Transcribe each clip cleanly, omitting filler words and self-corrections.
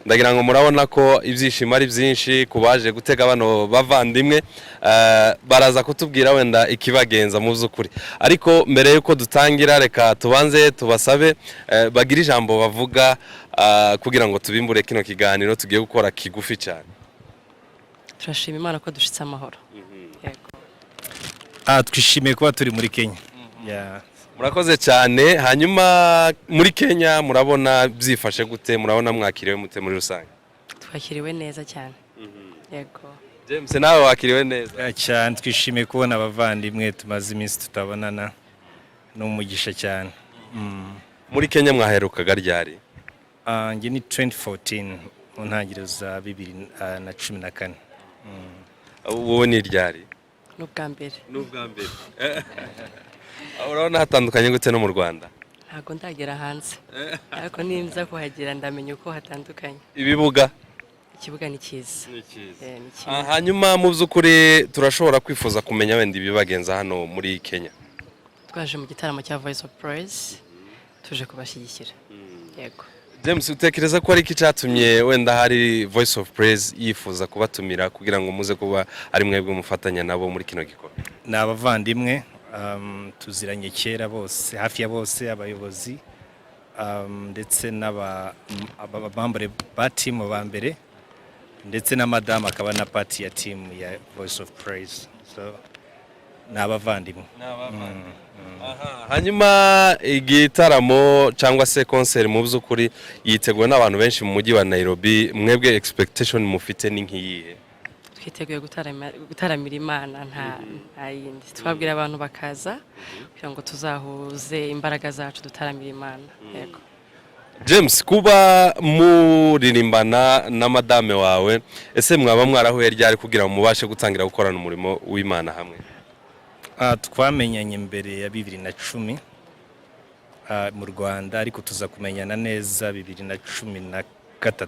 ndagira ngo murabona ko ibyishimo ari byinshi kubaje gutega bano bavandimwe baraza kutubwira wenda ikibagenza mu by'ukuri ariko mbere yuko dutangira reka tubanze tubasabe bagira ijambo bavuga kugira ngo tubimbure kino kiganiro tugiye gukora kigufi cyane. Turashima Imana ko dushitse amahoro. Yego. Twishimiye kuba turi muri Kenya. Murakoze cyane. Hanyuma muri Kenya murabona byifashe gute, murabona mwakiriwe mute muri rusange? Twakiriwe neza cyane. Yego. James nawe wakiriwe neza? Cyane twishimiye kubona abavandimwe tumaze iminsi tutabonana n'umugisha cyane. Muri Kenya mwaherukaga ryari? Nge ni 2014 mu ntangiriro za 2014. Wowe ni ryari? N'ubwa mbere. Urabona hatandukanye gute no mu Rwanda? Ntago ndagera hanze. Ariko nimza kuhagera ndamenye uko hatandukanye. Ibibuga? Ikibuga ni cyiza. Hanyuma mu by'ukuri turashobora kwifuza kumenya wenda ibibagenza hano muri Kenya. Twaje mu gitaramo cya Voice of Praise tuje kubashyigikira. Yego. James utekereza ko ari iki cyatumye wenda hari Voice of Praise yifuza kubatumira kugira ngo muze kuba ari mwebwe mufatanya nabo muri kino gikorwa? Ni abavandimwe tuziranye kera bose hafi ya bose abayobozi ndetse n'abambare ba team ba mbere ndetse na madame akaba na party ya team ya Voice of Praise, so ni abavandimwe. Hanyuma igitaramo cyangwa se concert mu by'ukuri yiteguwe n'abantu benshi mu mujyi wa Nairobi, mwebwe expectation mufite ni nkiyihe? Twiteguye gutaramira Imana nta yindi. Twabwira abantu bakaza kugira ngo tuzahuze imbaraga zacu dutaramira Imana. Yego. James, kuba muririmbana na madame wawe, ese mwaba mwarahuye ryari kugira ngo mubashe gutangira gukorana umurimo w'Imana hamwe? Twamenyanye mbere ya 2010 mu Rwanda, ariko tuza kumenyana neza 2013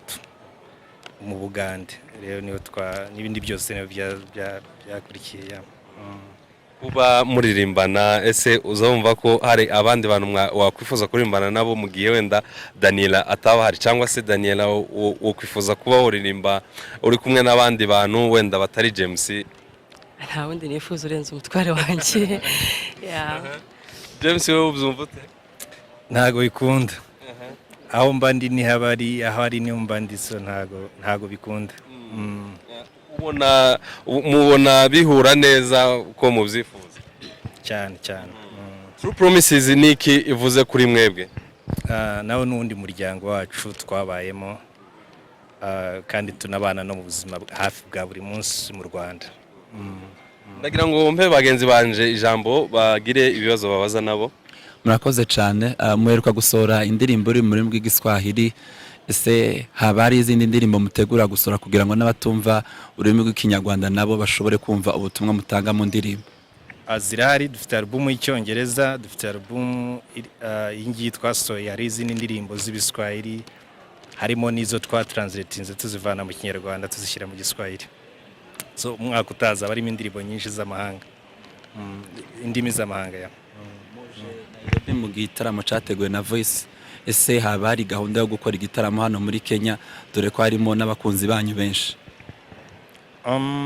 mu Bugande. Rero niho n'ibindi byose byakurikiye. Kuba muririmbana, ese uzumva ko hari abandi bantu wakwifuza kurimbana nabo mu gihe wenda Daniella ataba hari, cyangwa se Daniella wakwifuza kuba uririmba uri kumwe n'abandi bantu wenda batari James? Nta wundi nifuza urenze umutware wanjye. James wowe ubyumva ute? Ntago bikunda. Aho mbandi ni habari, aho ari ni mbandi, so ntago bikunda. Mubona bihura neza uko mubyifuza? Cyane. True Promises niki ivuze kuri mwebwe? Nawe n'undi muryango wacu twabayemo kandi tunabana no mu buzima hafi bwa buri munsi mu Rwanda. Ndagira ngo mpe bagenzi banje ijambo bagire ibibazo babaza nabo. Murakoze cyane. Muheruka gusora indirimbo iri muri rw'igiswahili, ese haba hari izindi ndirimbo mutegura gusora kugira ngo n'abatumva ururimi rw'ikinyarwanda nabo bashobore kumva ubutumwa mutanga mu ndirimbo? Zirahari, dufite album y'Icyongereza, dufite album y'ingiyi twasohoye, hari izindi ndirimbo z'ibiswahili, harimo n'izo twatranslatinze tuzivana mu Kinyarwanda tuzishyira mu Giswahili. So umwaka utaza barimo indirimbo nyinshi z'amahanga, indimi z'amahanga ya. Mu gitaramo cyateguwe na Voice, ese haba hari gahunda yo gukora igitaramo hano muri Kenya dore ko harimo n'abakunzi banyu benshi?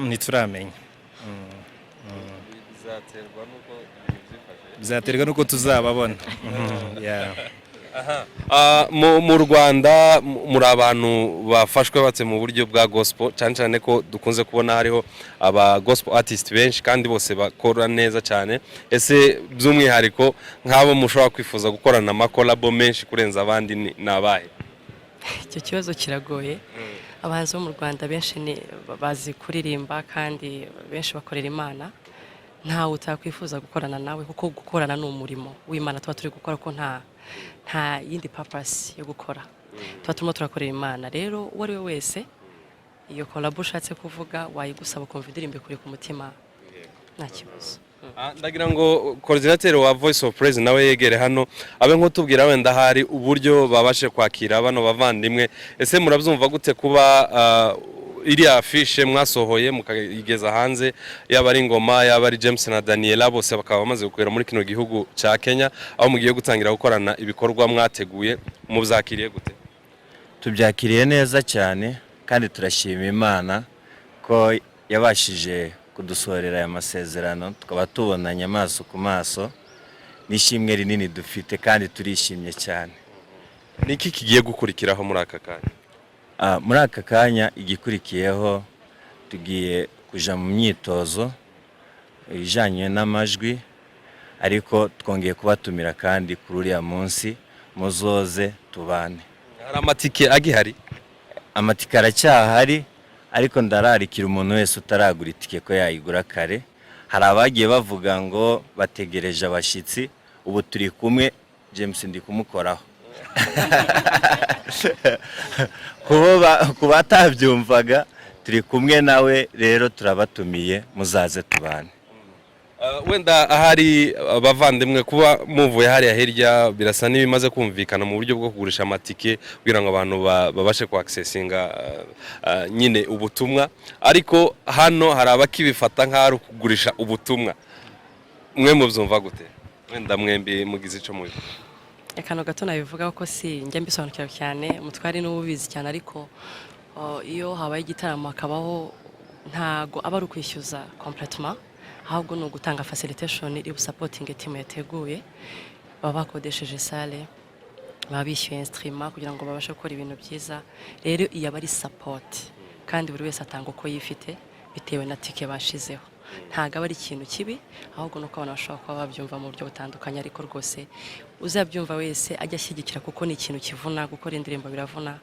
Ntituramenya. Bizaterwa nuko tuzababona. Mu Rwanda muri abantu bafashwe batse mu buryo bwa gospel, cyane ko dukunze kubona hariho aba gospel artist benshi kandi bose bakora neza cyane. Ese by'umwihariko nk'abo mushobora kwifuza gukorana amakolabo menshi kurenza abandi nabahe? Icyo kibazo kiragoye. Abahanzi bo mu Rwanda benshi bazi kuririmba kandi benshi bakorera Imana. Ntawe utakwifuza gukorana nawe kuko gukorana ni umurimo w'Imana tuba turi gukora, ko nta yindi purpose yo gukora. Tuba turimo turakorera Imana. Rero uwo ari we wese iyo collab ushatse kuvuga wayigusaba kumva indirimbo kuri ku mutima nta kibazo. Ndagira ngo coordinateur wa Voice of Praise nawe yegere hano abe nko tubwira wenda hari uburyo babashe kwakira bano bavandimwe. Ese murabyumva gute kuba iri afishe mwasohoye mukayigeza hanze, yaba ari Ngoma yaba ari James na Daniella bose bakaba bamaze gukwera muri kino gihugu cya Kenya, aho mugiye gutangira gukorana ibikorwa mwateguye, mubyakiriye gute? tubyakiriye neza cyane kandi turashima Imana ko yabashije kudusorera aya masezerano tukaba tubonanye amaso ku maso n'ishimwe rinini dufite kandi turishimye cyane. niki kigiye gukurikiraho muri aka kanya? Muri aka kanya igikurikiyeho tugiye kuja mu myitozo ijanye n'amajwi, ariko twongeye kubatumira kandi kuri uriya munsi muzoze tubane. Hari amatike agihari? Amatike aracyahari, ariko ndararikira umuntu wese utaragura itike ko yayigura kare. Hari abagiye bavuga ngo bategereje abashitsi, ubu turi kumwe, James ndi kumukoraho. Kuba atabyumvaga turi kumwe nawe, rero turabatumiye muzaze tubane. Wenda ahari abavandimwe kuba muvuye hariya hirya birasa n'ibimaze kumvikana mu buryo bwo kugurisha amatike kugira ngo abantu babashe ku accessinga nyine ubutumwa, ariko hano hari abakibifata nk'ari kugurisha ubutumwa. Mwe mubyumva gute? Wenda mwembi mugize ico mubi. Ekano gato nabivuga ko si njya mbisobanukira cyane, umutwari n'ububizi cyane, ariko iyo habaye igitaramo akabaho ntago aba ari ukwishyuza complètement, ahubwo no gutanga facilitation iri supporting team yateguye, baba bakodesheje salle, baba bishyuye instrument kugira ngo babashe gukora ibintu byiza. Rero iya bari support kandi buri wese atanga uko yifite bitewe na tike bashizeho. Ntago aba ari ikintu kibi, ahubwo nuko abantu bashobora kuba babyumva mu buryo butandukanye, ariko rwose uzabyumva wese ajya ashyigikira kuko ni ikintu kivuna. Gukora indirimbo biravuna,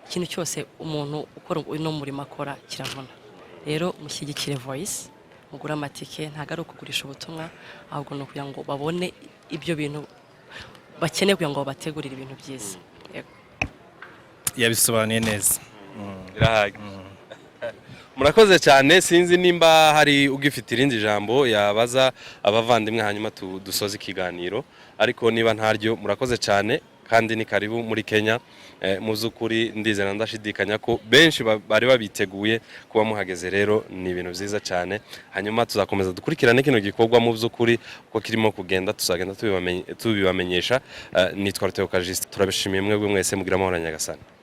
ikintu cyose umuntu ukora no murimo akora kiravuna. Rero mushyigikire Voice, mugura amatike, ntago ari ukugurisha ubutumwa, ahubwo no kugira ngo babone ibyo bintu bakeneye kugira ngo bategurire ibintu byiza. Yabisobanuye neza. Murakoze cyane, sinzi nimba hari ugifite irindi jambo yabaza abavandimwe hanyuma dusoza ikiganiro, ariko niba ntaryo murakoze cyane kandi ni karibu muri Kenya. Mu by'ukuri ndizera ndashidikanya ko benshi bari babiteguye kuba muhageze, rero ni ibintu byiza cyane. Hanyuma tuzakomeza dukurikirane kino gikorwa mu by'ukuri uko kirimo kugenda, tuzagenda tubibamenyesha. Nitwa Theo Kajiste, turabishimiye mwebwe mwese mugira amahoro Nyagasani.